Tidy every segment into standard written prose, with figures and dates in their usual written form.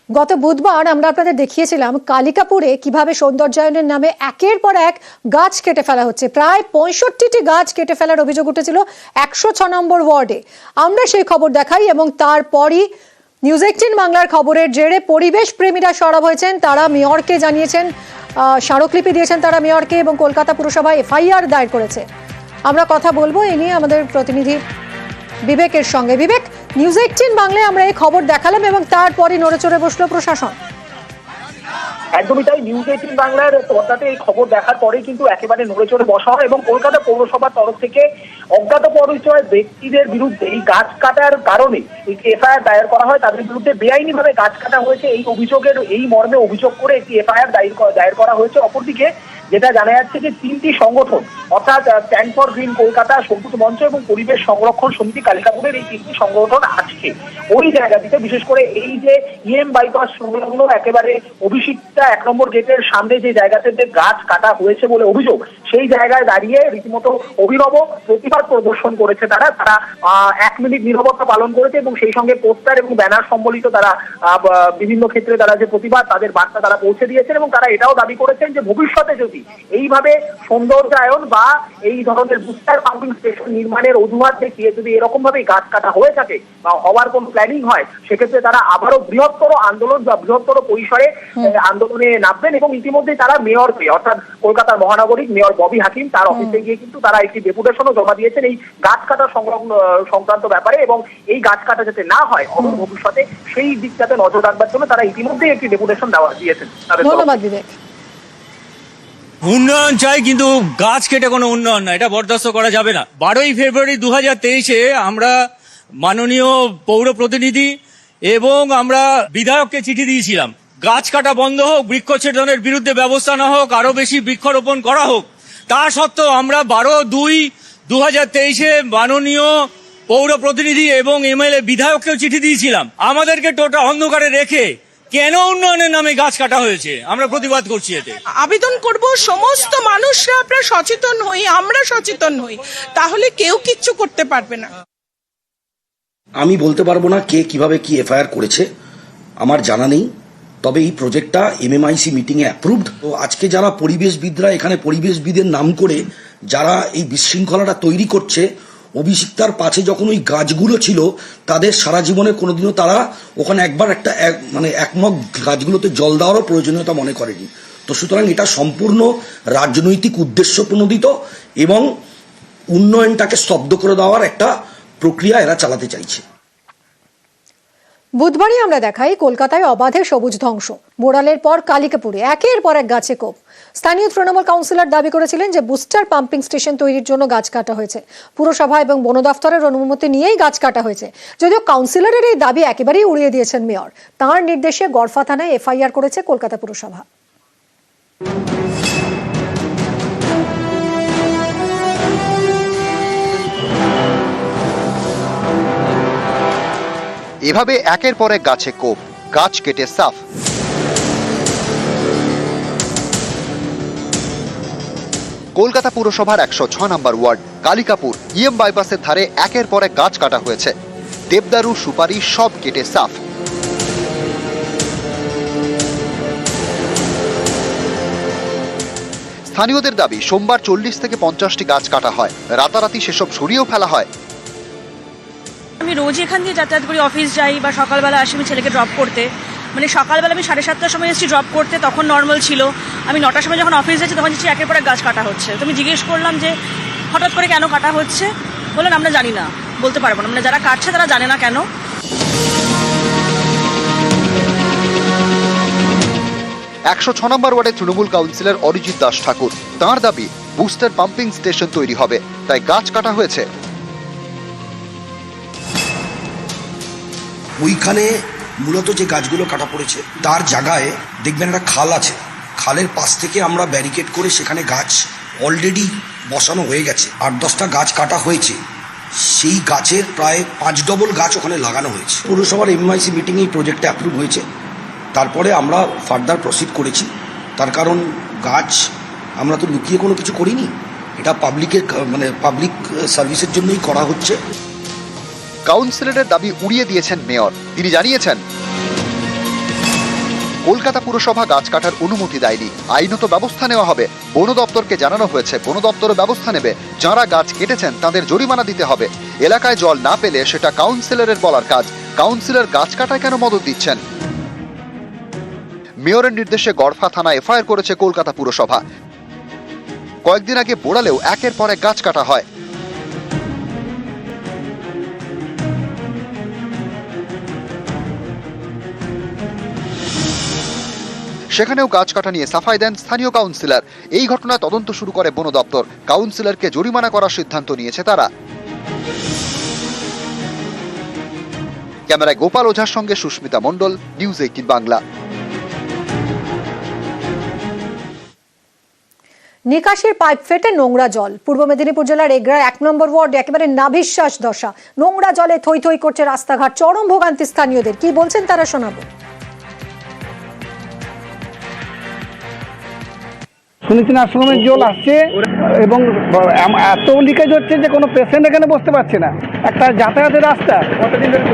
গত বুধবার আমরা আপনাদের দেখিয়েছিলাম কালিকাপুরে কিভাবে সৌন্দর্যায়নের নামে একের পর এক গাছ কেটে ফেলা হচ্ছে। প্রায় 65টি গাছ কেটে ফেলার অভিযোগ উঠেছিল 106 নম্বর ওয়ার্ডে। আমরা সেই খবর দেখাই এবং তারপরই নিউজ 18 বাংলার খবরের জেরে পরিবেশ প্রেমীরা সরব হয়েছেন। তারা মেয়রকে জানিয়েছেন, স্মারকলিপি দিয়েছেন তারা মেয়রকে, এবং কলকাতা পুরসভা এফআইআর দায়ের করেছে। আমরা কথা বলবো এ নিয়ে আমাদের প্রতিনিধি বিবেকের সঙ্গে। বিবেক, নিউজ 18 বাংলায় আমরা এই খবর দেখালাম এবং তারপরে নড়েচড়ে বসলো প্রশাসন। একদমই তাই, নিউজ 18 বাংলার পর্দাতে এই খবর দেখার পরেই কিন্তু একেবারে নড়েচড়ে বসা হয় এবং কলকাতা পৌরসভার তরফ থেকে অজ্ঞাত পরিচয় ব্যক্তিদের বিরুদ্ধে এই গাছ কাটার কারণে এফআইআর দায়ের করা হয়। তাদের বিরুদ্ধে বেআইনি ভাবে গাছ কাটা হয়েছে এই অভিযোগের এই মর্মে অভিযোগ করে একটি এফআইআর দায়ের করা হয়েছে। অপরদিকে যেটা জানা যাচ্ছে যে 3টি সংগঠন অর্থাৎ স্ট্যান্ড ফর গ্রিন কলকাতা, সবুজ মঞ্চ এবং পরিবেশ সংরক্ষণ সমিতি কালিকাপুরের এই 3টি সংগঠন আজকে ওই জায়গাটিতে, বিশেষ করে এই যে ইএম বাইপাস সংলগ্ন একেবারে অভিষিক্তা 1 নম্বর গেটের সামনে যে জায়গাতে গাছ কাটা হয়েছে বলে অভিযোগ, সেই জায়গায় দাঁড়িয়ে রীতিমতো অভিনব প্রতিবাদ প্রদর্শন করেছে তারা 1 মিনিট নীরবতা পালন করেছে এবং সেই সঙ্গে পোস্টার এবং ব্যানার সম্বলিত তারা বিভিন্ন ক্ষেত্রে তারা যে প্রতিবাদ তাদের বার্তা তারা পৌঁছে দিয়েছেন এবং তারা এটাও দাবি করেছেন যে ভবিষ্যতে যদি এইভাবে সৌন্দর্যায়ন বা এই ধরনের বুস্টার পাম্পিং স্টেশন নির্মাণের অজুহাত দেখিয়ে যদি এরকম ভাবে গাছ কাটা হয়ে থাকে বা হওয়ার কোন প্ল্যানিং হয়, সেক্ষেত্রে তারা আবারও বৃহত্তর আন্দোলন বা বৃহত্তর পরিসরে আন্দোলনে নামবেন। এবং ইতিমধ্যে তারা মেয়রকে, অর্থাৎ কলকাতার মহানগরীর মেয়র ববি হাকিম, তার অফিসে গিয়ে কিন্তু তারা একটি ডেপুটেশনও জমা দিয়েছেন এই গাছ কাটা সংক্রান্ত ব্যাপারে, এবং এই গাছ কাটা যাতে না হয় অদূর ভবিষ্যতে সেই দিকটাতে নজর রাখবার জন্য তারা ইতিমধ্যেই একটি ডেপুটেশন দিয়েছেন। ধন্যবাদ বিবেক। উন্নয়ন চাই, কিন্তু গাছ কেটে কোনো উন্নয়ন না, এটা বরদাস্ত করা যাবে না। 12ই ফেব্রুয়ারি 2023-এ আমরা মাননীয় পৌর প্রতিনিধি এবং আমরা বিধায়ককে চিঠি দিয়েছিলাম, গাছ কাটা বন্ধ হোক, বৃক্ষচ্ছেদনের বিরুদ্ধে ব্যবস্থা না হোক, আরো বেশি বৃক্ষরোপণ করা হোক। তা সত্ত্বেও আমরা 12/2/2023-এ মাননীয় পৌর প্রতিনিধি এবং এমএলএ বিধায়ককেও চিঠি দিয়েছিলাম। আমাদেরকে টোটা অন্ধকারে রেখে কেন উন্নয়নের নামে গাছ কাটা হয়েছে, আমরা প্রতিবাদ করছি। এতে আবেদন করব সমস্ত মানুষরা আপনারা সচেতন হই, আমরা সচেতন হই, তাহলে কেউ কিচ্ছু করতে পারবে না। আমি বলতে পারবো না কে কিভাবে কি এফআইআর করেছে, আমার জানা নেই। তবে এই প্রজেক্টটা এমএমআইসি মিটিং এ অ্যাপ্রুভড। তো আজকে যারা পরিবেশবিদরা এখানে পরিবেশবিদের নাম করে যারা এই বিশৃঙ্খলাটা তৈরি করছে, অভিষিক্তার পাশে যখন ওই গাছগুলো ছিল তাদের সারা জীবনে কোনোদিনও তারা ওখানে একবার একমগ গাছগুলোতে জল দেওয়ারও প্রয়োজনীয়তা মনে করেনি। তো সুতরাং এটা সম্পূর্ণ রাজনৈতিক উদ্দেশ্য প্রণোদিত এবং উন্নয়নটাকে স্তব্ধ করে দেওয়ার একটা প্রক্রিয়া এরা চালাতে চাইছে। বুধবারই আমরা দেখাই কলকাতায় অবাধে সবুজ ধ্বংস, বোড়ালের পর কালিকাপুরে একের পর এক গাছে কোপ। স্থানীয় তৃণমূল কাউন্সিলর দাবি করেছিলেন যে বুস্টার পাম্পিং স্টেশন তৈরির জন্য গাছ কাটা হয়েছে, পুরসভা এবং বন দফতরের অনুমতি নিয়েই গাছ কাটা হয়েছে। যদিও কাউন্সিলরের এই দাবি একেবারেই উড়িয়ে দিয়েছেন মেয়র। তাঁর নির্দেশে গড়ফা থানায় এফআইআর করেছে কলকাতা পুরসভা। এভাবে একের পর এক গাছে কোপ, গাছ কেটে সাফ। কলকাতা পুরসভার 106 নম্বর ওয়ার্ড কালিকাপুর ইএম বাইপাসের ধারে একের পর এক গাছ কাটা হয়েছে। দেবদারু, সুপারি সব কেটে সাফ। স্থানীয়দের দাবি সোমবার 40 থেকে 50টি গাছ কাটা হয়, রাতারাতি সেসব সরিয়েও ফেলা হয়। আমি রোজ এখান দিয়ে যাতায়াত করি, অফিস যাই বা সকালবেলা আসি আমি ছেলেকে ড্রপ করতে। মানে সকালবেলা আমি 7:30টার সময় এসেছি ড্রপ করতে, তখন নর্মাল ছিল। আমি 9টার সময় যখন অফিস যাচ্ছি তখন একের পর এক গাছ কাটা হচ্ছে। তো আমি জিজ্ঞেস করলাম যে হঠাৎ করে কেন কাটা হচ্ছে, বললেন আমরা জানি না, বলতে পারবো না, মানে যারা কাটছে তারা জানে না কেন। 106 নম্বর ওয়ার্ডে তৃণমূল কাউন্সিলর অরিজিৎ দাস ঠাকুর, তাঁর দাবি বুস্টার পাম্পিং স্টেশন তৈরি হবে, তাই গাছ কাটা হয়েছে। ওইখানে মূলত যে গাছগুলো কাটা পড়েছে তার জায়গায় দেখবেন একটা খাল আছে, খালের পাশ থেকে আমরা ব্যারিকেড করে সেখানে গাছ অলরেডি বসানো হয়ে গেছে। 8-10টা গাছ কাটা হয়েছে, সেই গাছের প্রায় 5 ডবল গাছ ওখানে লাগানো হয়েছে। পৌরসভার এমআইসি মিটিংয়ে এই প্রজেক্টটা অ্যাপ্রুভ হয়েছে, তারপরে আমরা ফার্দার প্রসিড করেছি। তার কারণ গাছ আমরা তো লুকিয়ে কোনো কিছু করিনি, এটা পাবলিক সার্ভিসের জন্যই করা হচ্ছে। কাউন্সিলরের দাবি উড়িয়ে দিয়েছেন মেয়র। তিনি জানিয়েছেন কলকাতা পুরসভা গাছ কাটার অনুমতি দেয়নি, আইনত ব্যবস্থা নেওয়া হবে। বন দপ্তরকে জানানো হয়েছে, বন দপ্তরও ব্যবস্থা নেবে। যারা গাছ কেটেছেন তাদের জরিমানা দিতে হবে। এলাকায় জল না পেলে সেটা কাউন্সিলরের বলার কাজ। কাউন্সিলর গাছ কাটায় কেন মদত দিচ্ছেন? মেয়রের নির্দেশে গড়ফা থানা এফআইআর করেছে কলকাতা পুরসভা। কয়েকদিন আগে বোড়ালেও একের পর এক গাছ কাটা হয়। সেখানেও গাছ কাটা নিয়ে সাফাই দেন স্থানীয় কাউন্সিলর। এই ঘটনা তদন্ত শুরু করে বন দপ্তর। কাউন্সিলরকে জরিমানা করার সিদ্ধান্ত নিয়েছে তারা। ক্যামেরায় গোপাল ওঝার সঙ্গে সুস্মিতা মণ্ডল, নিউজ 18 বাংলা। নিকাশির পাইপ ফেটে নোংরা জল। পূর্ব মেদিনীপুর জেলার এগরার 1 নম্বর ওয়ার্ডে একেবারে নাভিশ্বাস দশা। নোংরা জলে থই থই করছে রাস্তাঘাট, চরম ভোগান্তি স্থানীয়দের। কি বলছেন তারা শোনাবো। শুনেছি নার্সিংহোমের জল আসছে এবং এত লিকেজ হচ্ছে যে কোনো পেশেন্ট এখানে বসতে পারছে না। একটা যাতায়াতের রাস্তা কতদিন ধরে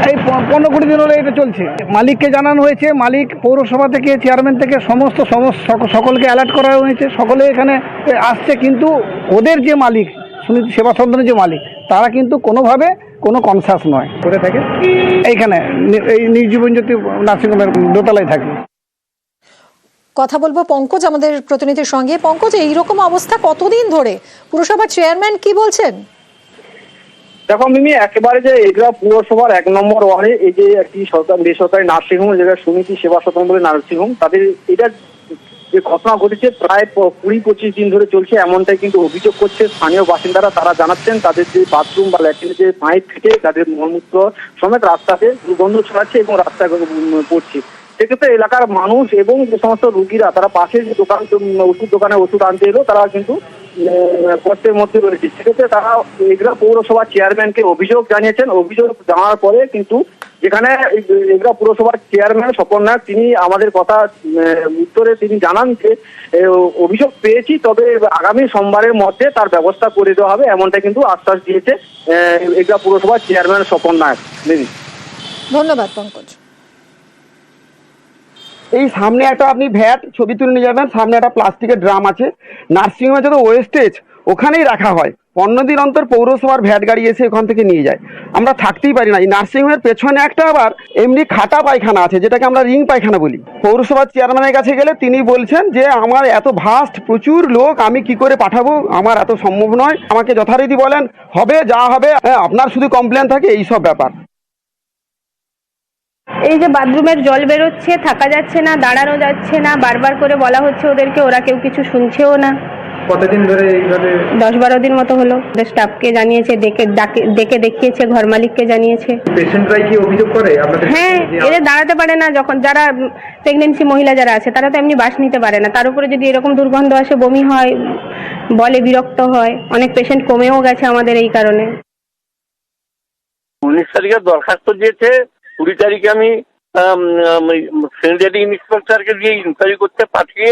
এই 15-20 দিন হলে এটা চলছে। মালিককে জানানো হয়েছে, মালিক পৌরসভা থেকে চেয়ারম্যান থেকে সকলকে অ্যালার্ট করা হয়েছে। সকলে এখানে আসছে, কিন্তু ওদের যে মালিক শুনেছি সেবা সদনের যে মালিক তারা কিন্তু কোনোভাবে কোনো কনসাস নয়। করে থাকে এইখানে এই নির্জীবন জ্যোতি নার্সিংহোমের দোতলায় থাকে। কথা বলবো পঙ্কজ আমাদের প্রতিনিধির সঙ্গে। পঙ্কজ, এইরকম অবস্থা কতদিন ধরে? পুরসভার চেয়ারম্যান কি বলছেন? দেখো মিমি, একেবারে যে এগরা পুরসভার 1 নম্বর ওয়ার্ডে এই যে একটি সরকারি বেসরকারি নার্সিংহোম, যেটা সমিতি সেবা সদন বলে নার্সিংহোম, তাদের এটা যে ঘটনা ঘটেছে প্রায় 20-25 দিন ধরে চলছে, এমনটাই কিন্তু অভিযোগ করছে স্থানীয় বাসিন্দারা। তারা জানাচ্ছেন তাদের যে বাথরুম বা ল্যাট্রিনের যে পাইপ ফেটে তাদের মলমূত্র সমেত রাস্তাতে দুর্গন্ধ ছড়াচ্ছে এবং রাস্তায় পড়ছে। সেক্ষেত্রে এলাকার মানুষ এবং যে সমস্ত রুগীরা তারা পাশের যে দোকান, ওষুধ দোকানে ওষুধ আনতে এলো, তারা কিন্তু কষ্টের মধ্যে রয়েছে। সেক্ষেত্রে তারা এগরা পৌরসভার চেয়ারম্যানকে অভিযোগ জানিয়েছেন। অভিযোগ জানার পরে কিন্তু যেখানে এগরা পুরসভার চেয়ারম্যান স্বপন নায়ক তিনি আমাদের কথা উত্তরে তিনি জানান যে অভিযোগ পেয়েছি, তবে আগামী সোমবারের মধ্যে তার ব্যবস্থা করে দেওয়া হবে, এমনটা কিন্তু আশ্বাস দিয়েছে এগরা পুরসভার চেয়ারম্যান স্বপন নায়ক। ধন্যবাদ পঙ্কজ। এই সামনে একটা আপনি ভ্যাট ছবি তুলে নিয়ে যাবেন, সামনে একটা প্লাস্টিকের ড্রাম আছে। নার্সিংহোমে যত ওয়েস্টেজ ওখানেই রাখা হয়। 15 দিন অন্তর পৌরসভার ভ্যাট গাড়ি এসে ওখান থেকে নিয়ে যায়। আমরা থাকতেই পারি না। এই নার্সিংহোমের পেছনে একটা আবার এমনি খাটা পায়খানা আছে, যেটাকে আমরা রিং পায়খানা বলি। পৌরসভার চেয়ারম্যানের কাছে গেলে তিনি বলছেন যে আমার এত ভাস্ট প্রচুর লোক আমি কি করে পাঠাবো, আমার এত সম্ভব নয়। আমাকে যথারীতি বলেন হবে যা হবে, আপনার শুধু কমপ্লেন থাকে এইসব ব্যাপার। এই যে বাথরুমের জল বেরোচ্ছে, থাকা যাচ্ছে না, দাঁড়ানো যাচ্ছে না, বারবার করে বলা হচ্ছে ওদেরকে, ওরা কেউ কিছু শুনছেও না। কতদিন ধরে এইভাবে? 10-12 দিন মতো হলো। ওদের স্টাফকে জানিয়েছে, ডেকে দেখিয়েছে, ঘর মালিককে জানিয়েছে। পেশেন্টরাই কি অভিযোগ করে আপনাদের? হ্যাঁ, এদের দাঁড়াতে পারে না। যখন যারা প্রেগনেন্সি মহিলা যারা আছে তারা তো এমনি বাস নিতে পারে না, তার উপরে যদি এরকম দুর্গন্ধ আসে, বমি হয়, বলে বিরক্ত হয়। অনেক পেশেন্ট কমেও গেছে আমাদের এই কারণে। 19 তারিখে দরখাস্ত দিয়েছে, 20 তারিখে আমি স্যানিটারি ইন্সপেক্টরকে দিয়ে ইনকোয়ারি করতে পাঠিয়ে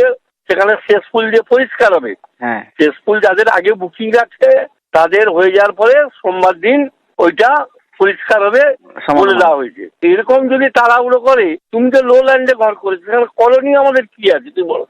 সেখানে সেসফুল দিয়ে পরিষ্কার হবে। হ্যাঁ, সেসফুল যাদের আগে বুকিং আছে তাদের হয়ে যাওয়ার পরে সোমবার দিন ওইটা পরিষ্কার হবে বলে দেওয়া হয়েছে। এরকম যদি তাড়াহুড়ো করে, তুমি তো লো ল্যান্ডে ঘর করেছো, সেখানে কলোনি আমাদের কি আছে তুই বলো?